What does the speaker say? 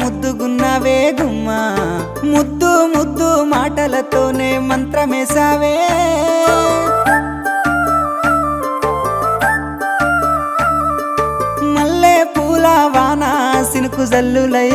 ముద్దుగున్నావే గుమ్మా ముద్దు ముద్దు మాటలతోనే మంత్రమేసావే మల్లె పూల వాన సినుకు జల్లులై